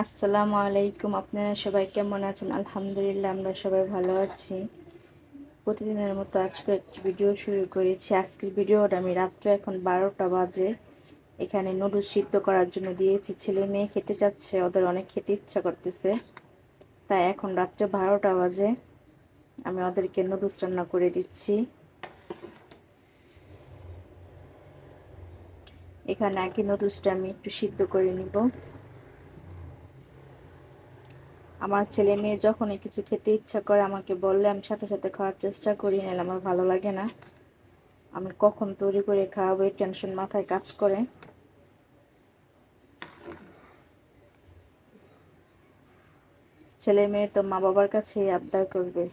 আসসালামু আলাইকুম। আপনারা সবাই কেমন আছেন? আলহামদুলিল্লাহ, আমরা সবাই ভালো আছি। প্রতিদিনের মতো আজকে একটি ভিডিও শুরু করেছি। আজকের ভিডিওটা আমি রাত্রে এখন 12টা বাজে এখানে নুডলস সিদ্ধ করার জন্য দিয়েছি। ছেলে মেয়ে খেতে চাচ্ছে, ওদের অনেক খেতে ইচ্ছা করতেছে, তাই এখন রাত্রে 12টা বাজে আমি ওদেরকে নুডলস রান্না করে দিচ্ছি। এখানে আগে নুডলসটা আমি একটু সিদ্ধ করে নিব। আমার ছেলে মেয়ে যখনই কিছু খেতে ইচ্ছা করে আমাকে বললে আমি সাথে সাথে খাওয়ার চেষ্টা করি, নাহলে আমার ভালো লাগে না। আমি কখন তৈরি করে খাওয়াবো এই টেনশন মাথায় কাজ করে। ছেলে মেয়ে তো মা বাবার কাছেই আবদার করবে।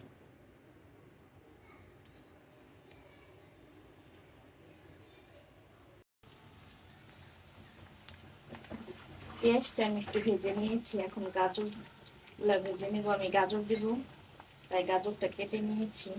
পেঁয়াজটা আমি একটু ভেজে নিয়েছি, এখন গাজর ভেজে নেবো। আমি গাজর দেব, তাই গাজরটা কেটে নিয়েছি।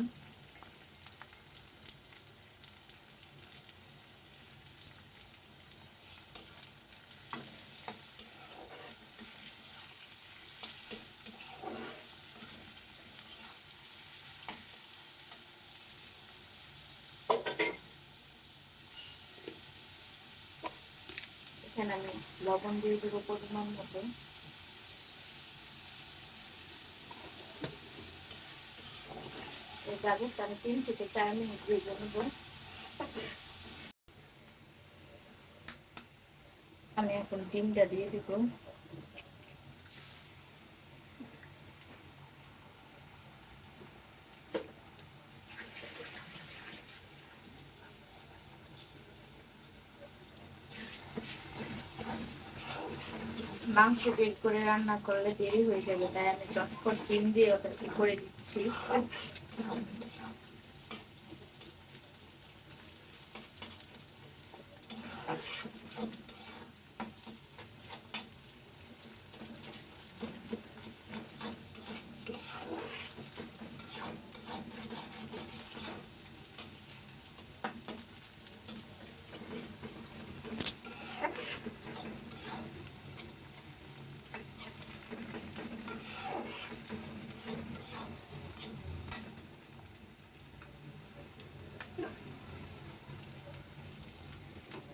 এখানে আমি লবণ দিয়ে দেবো পরিমাণ মতো। এই গাজরটা আমি 3 থেকে 4 মিনিট ভেজে নেবো। আমি এখন ডিমটা দিয়ে দেবো। মাংস বের করে রান্না করলে দেরি হয়ে যাবে, তাই আমি চটপট ডিম দিয়ে ওদেরকে করে দিচ্ছি।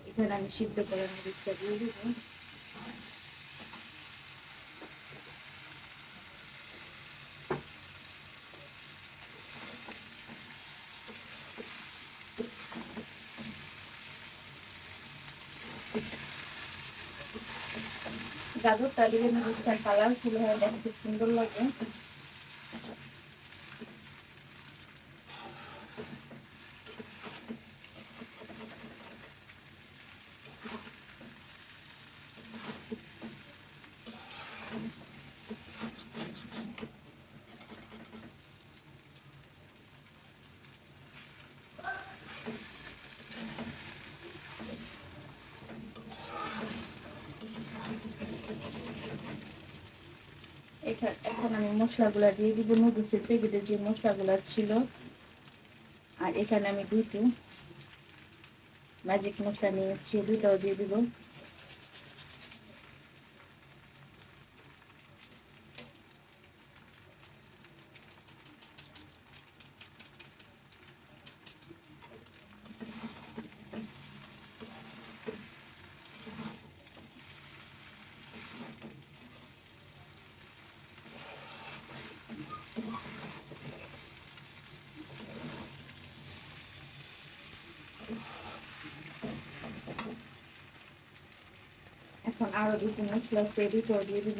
এখানে আমি সিদ্ধ করে মরিচটা দিয়ে দেবো। গাজরটা দিলে মরিচটা কালারফুল হয়ে দেখতে সুন্দর লাগে। এখন আমি মশলাগুলো দিয়ে দিব, নুডলসের প্যাকেটে যে মশলাগুলো ছিল। আর এখানে আমি দুটো ম্যাজিক মশলা নিয়েছি, দুটাও দিয়ে দিব। এখন আরো দুটো মশলা সেই দুটো দিয়ে দিব।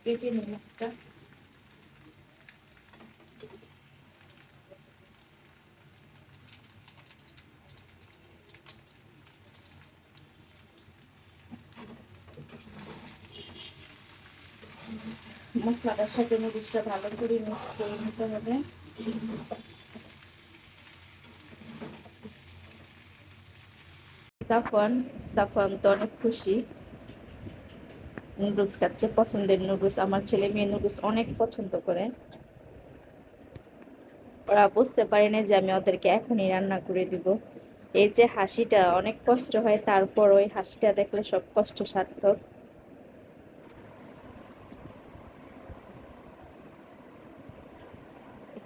কেটে নিন একটা। মশলাটার সাথে নুডলসটা ভালো করে মিক্স করে নিতে হবে। সাফওয়ান সাফওয়ান তো অনেক খুশি, নুডলস খাচ্ছে, পছন্দের নুডলস। আমার ছেলে মেয়ে নুডলস অনেক পছন্দ করে। ওরা বুঝতে পারে না যে আমি ওদেরকে এখনই রান্না করে দিব। এই যে হাসিটা, অনেক কষ্ট হয়, তারপর ওই হাসিটা দেখলে সব কষ্ট সার্থক।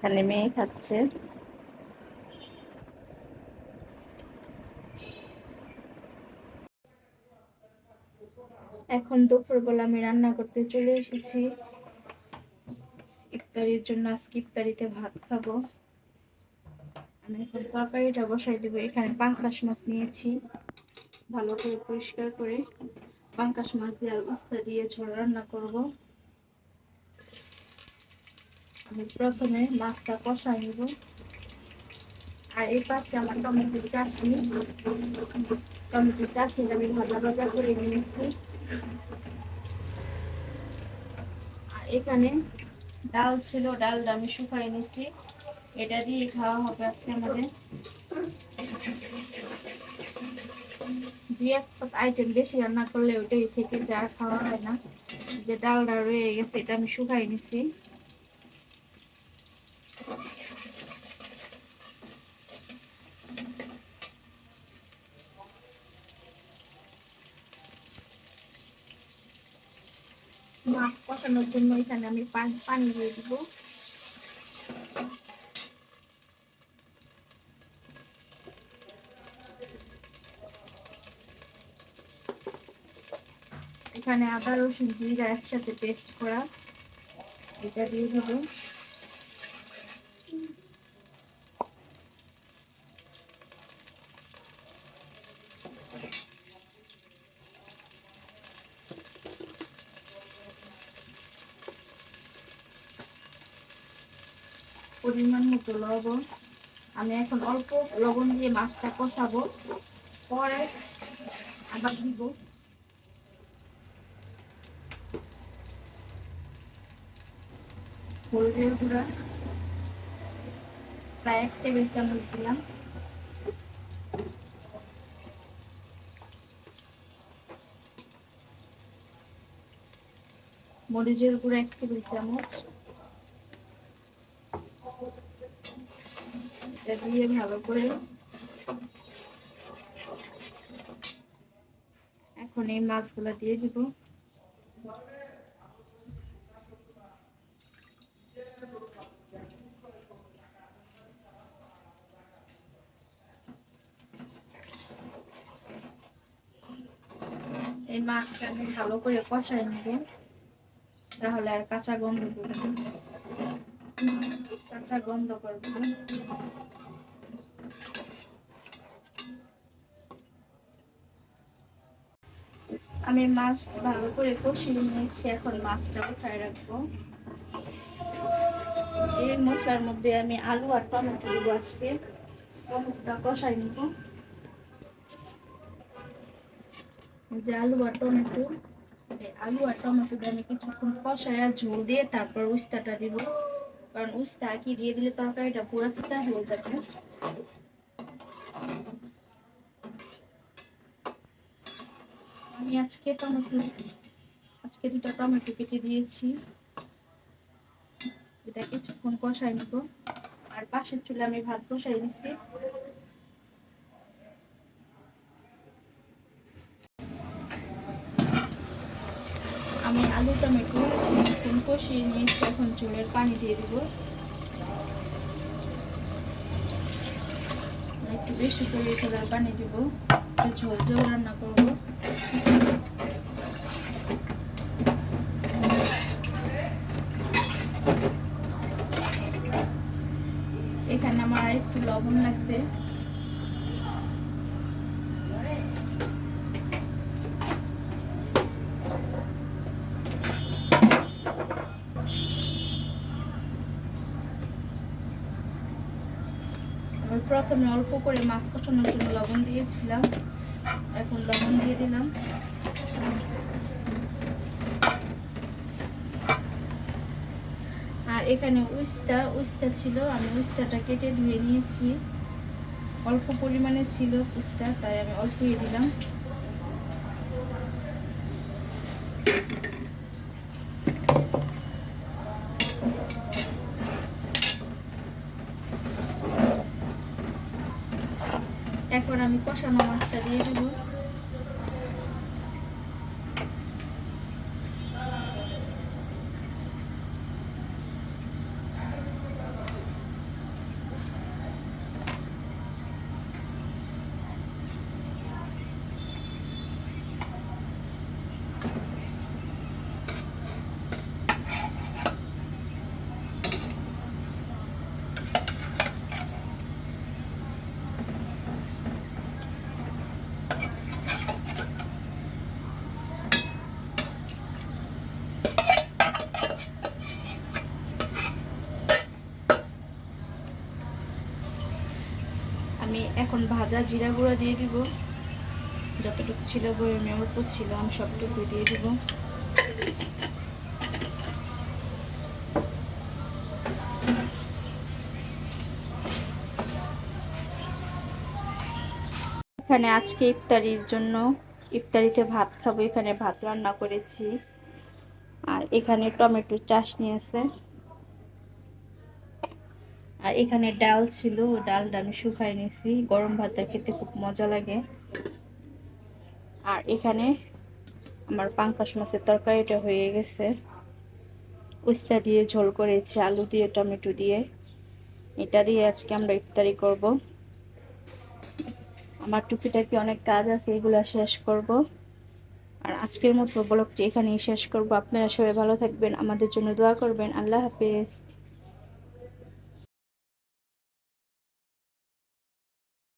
এখানে মেয়ে খাচ্ছে। এখন দুপুরবেলা আমি রান্না করতে চলে এসেছি। ইফতারির জন্য আজকে ইফতারিতে ভাত খাবো। আমি এখন তরকারিটা বসাই দেবো। এখানে পাঙ্কাশ মাছ নিয়েছি, ভালো করে পরিষ্কার করে পাঙ্কাশ মাছ দিয়ে আর উস্তা দিয়ে ঝোল রান্না করব। আমি প্রথমে মাছটা কষাই নেব। আর এই পাশে আমার টমেটোর চাটনি আমি ভাজা ভাজা করে নিয়েছি। আর এখানে ডাল ছিল, ডালটা আমি শুকাই নিয়েছি। এটা দিয়ে খাওয়া হবে আজকে আমাদের। দুই একটা আইটেম বেশি রান্না করলে ওইটাই থেকে যা খাওয়া হয় না। যে ডালটা রয়ে গেছে এটা আমি শুকাই নিছি। মাছ কষানোর জন্য এখানে আমি পানি দিয়ে দিব। এখানে আদা রসুন জিরা একসাথে পেস্ট করা, এটা দিয়ে দেবো। পরিমাণ মতো লবণ। আমি এখন অল্প লবণ দিয়ে মাছটা কষাবো, পরে আবার দিব হলুদের গুঁড়া, প্রায় 1 টেবিল চামচ দিলাম। মরিচের গুঁড়া 1 টেবিল চামচ। এটা দিয়ে ভালো করে এখন এই মাছগুলো দিয়ে দিব। এই মাছটা আমি ভালো করে কষাই নেব, তাহলে আর কাঁচা গন্ধ করবে না। আমি মাছ ভালো করে কষিয়ে নিয়েছি, এখন মাছটা উঠায় রাখবো। এই মশলার মধ্যে আমি আলু আর টমেটো দিব আজকে। টমেটোটা কষাই নিব। যে আলু আর টমেটোটা আমি কিছুক্ষণ কষায় ঝোল দিয়ে তারপর উস্তাটা দিব, কারণ উস্তা কি দিয়ে দিলে তরকারিটা পুরো ফিটা হয়ে যাবে। আমি আজকে 2টা টমেটো কেটে দিয়েছি। এটা কিছুক্ষণ কষাই নিব। আর পাশের চুলে আমি ভাত বসাই দিচ্ছি। আমি আলু টমেটো কিছুক্ষণ কষিয়ে নিয়েছি, এখন ঝোলের পানি দিয়ে দিব। একটু বেশি করে ঝোলের পানি দিব, ঝোল ঝোল রান্না করব। এখানে আমার একটু লবণ লাগবে। আমি প্রথমে অল্প করে মাছ কষানোর জন্য লবণ দিয়েছিলাম, এখন লবণ দিয়ে দিলাম। আর এখানে উস্তা ছিল, আমি উস্তাটা কেটে ধুয়ে নিয়েছি। অল্প পরিমাণে ছিল উস্তা, তাই আমি অল্পই দিলাম। এখন আমি কষানো মাছটা দিয়ে দেবো। এখন ভাজা জিরা গুঁড়া দিয়ে দিব, যতটুকু ছিল বয়মে অল্প ছিল আমি সবটুকু দিয়ে দিব। এখানে আজকে ইফতারির জন্য, ইফতারিতে ভাত খাবো, এখানে ভাত রান্না করেছি। আর এখানে টমেটো চাটনি আছে। আর এখানে ডাল ছিল, ডালটা আমি শুকাই নিয়েছি, গরম ভাতটা খেতে খুব মজা লাগে। আর এখানে আমার পাঙ্কাশ মাছের তরকারিটা হয়ে গেছে, উস্তা দিয়ে ঝোল করেছি, আলু দিয়ে টমেটো দিয়ে। এটা দিয়ে আজকে আমরা ইফতারি করব। আমার টুকিটাকি অনেক কাজ আছে, এগুলা শেষ করব। আর আজকের মতো ব্লগটি এখানেই শেষ করব। আপনারা সবাই ভালো থাকবেন, আমাদের জন্য দোয়া করবেন। আল্লাহ হাফেজ।